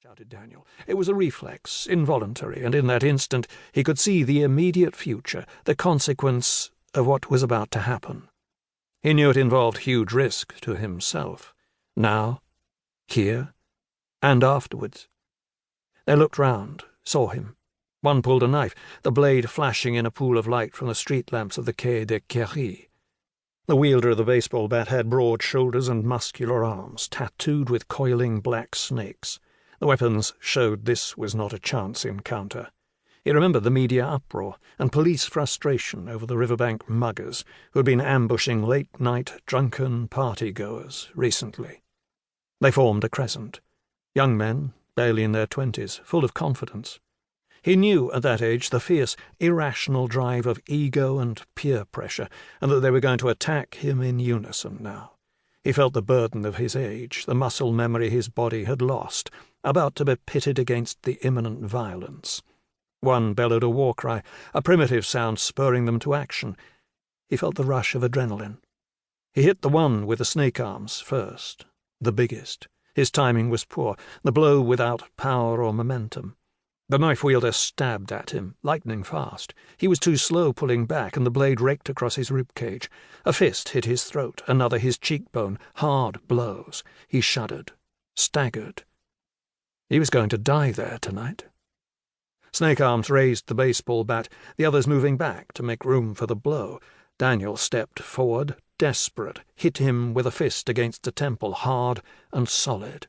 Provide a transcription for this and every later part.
shouted Daniel. It was a reflex, involuntary, and in that instant he could see the immediate future, the consequence of what was about to happen. He knew it involved huge risk to himself, now, here, and afterwards. They looked round, saw him. One pulled a knife, the blade flashing in a pool of light from the street lamps of the Quai de Query. The wielder of the baseball bat had broad shoulders and muscular arms, tattooed with coiling black snakes. The weapons showed this was not a chance encounter. He remembered the media uproar and police frustration over the riverbank muggers who had been ambushing late-night drunken party-goers recently. They formed a crescent. Young men, barely in their 20s, full of confidence. He knew at that age the fierce, irrational drive of ego and peer pressure, and that they were going to attack him in unison now. He felt the burden of his age, the muscle memory his body had lost, about to be pitted against the imminent violence. One bellowed a war cry, a primitive sound spurring them to action. He felt the rush of adrenaline. He hit the one with the snake arms first, the biggest. His timing was poor, the blow without power or momentum. The knife-wielder stabbed at him, lightning fast. He was too slow pulling back, and the blade raked across his rib-cage. A fist hit his throat, another his cheekbone, hard blows. He shuddered, staggered. He was going to die there tonight. Snake Arms raised the baseball bat, the others moving back to make room for the blow. Daniel stepped forward, desperate, hit him with a fist against the temple, hard and solid.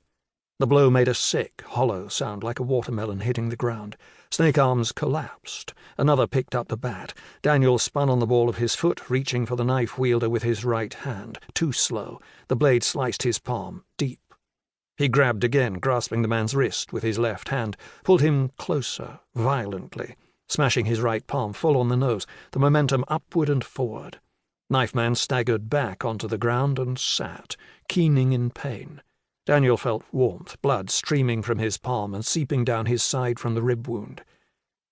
The blow made a sick, hollow sound like a watermelon hitting the ground. Snake Arms collapsed. Another picked up the bat. Daniel spun on the ball of his foot, reaching for the knife-wielder with his right hand. Too slow. The blade sliced his palm, deep. He grabbed again, grasping the man's wrist with his left hand, pulled him closer, violently, smashing his right palm full on the nose, the momentum upward and forward. Knife-man staggered back onto the ground and sat, keening in pain. Daniel felt warmth, blood streaming from his palm and seeping down his side from the rib wound.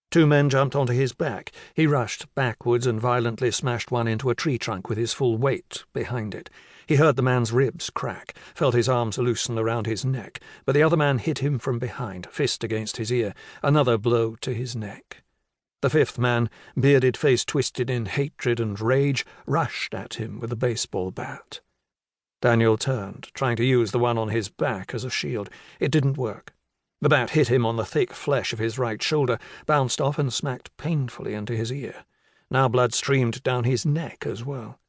Two men jumped onto his back. He rushed backwards and violently smashed one into a tree trunk with his full weight behind it. He heard the man's ribs crack, felt his arms loosen around his neck, but the other man hit him from behind, fist against his ear, another blow to his neck. The fifth man, bearded face twisted in hatred and rage, rushed at him with a baseball bat. Daniel turned, trying to use the one on his back as a shield. It didn't work. The bat hit him on the thick flesh of his right shoulder, bounced off and smacked painfully into his ear. Now blood streamed down his neck as well.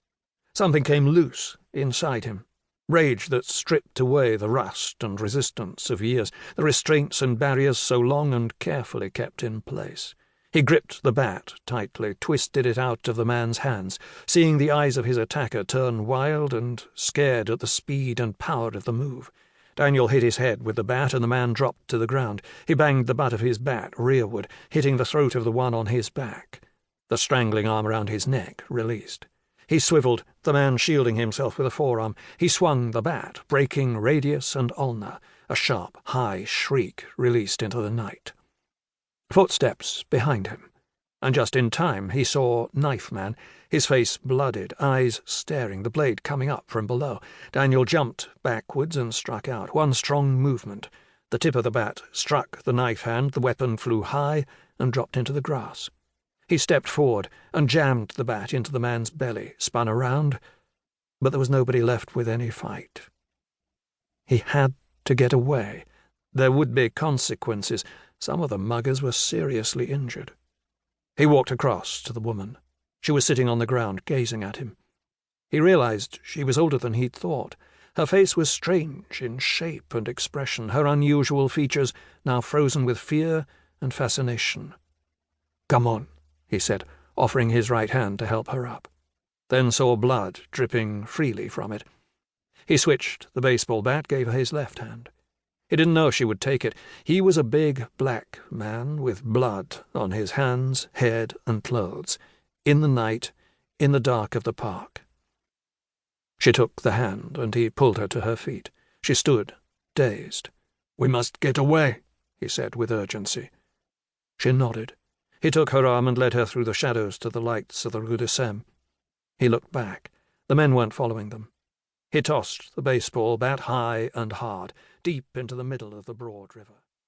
Something came loose inside him. Rage that stripped away the rust and resistance of years, the restraints and barriers so long and carefully kept in place. He gripped the bat tightly, twisted it out of the man's hands, seeing the eyes of his attacker turn wild and scared at the speed and power of the move. Daniel hit his head with the bat, and the man dropped to the ground. He banged the butt of his bat rearward, hitting the throat of the one on his back. The strangling arm around his neck released. He swiveled, the man shielding himself with a forearm. He swung the bat, breaking radius and ulna. A sharp, high shriek released into the night. Footsteps behind him, and just in time he saw Knife Man, his face blooded, eyes staring, the blade coming up from below. Daniel jumped backwards and struck out. One strong movement. The tip of the bat struck the knife hand, the weapon flew high and dropped into the grass. He stepped forward and jammed the bat into the man's belly, spun around, but there was nobody left with any fight. He had to get away. There would be consequences. Some of the muggers were seriously injured. He walked across to the woman. She was sitting on the ground, gazing at him. He realized she was older than he'd thought. Her face was strange in shape and expression, her unusual features now frozen with fear and fascination. "Come on," he said, offering his right hand to help her up. Then saw blood dripping freely from it. He switched the baseball bat, gave her his left hand. He didn't know she would take it. He was a big black man with blood on his hands, head, and clothes, in the night, in the dark of the park. She took the hand, and he pulled her to her feet. She stood, dazed. "We must get away," he said with urgency. She nodded. He took her arm and led her through the shadows to the lights of the Rue de Seine. He looked back. The men weren't following them. He tossed the baseball bat high and hard, deep into the middle of the broad river.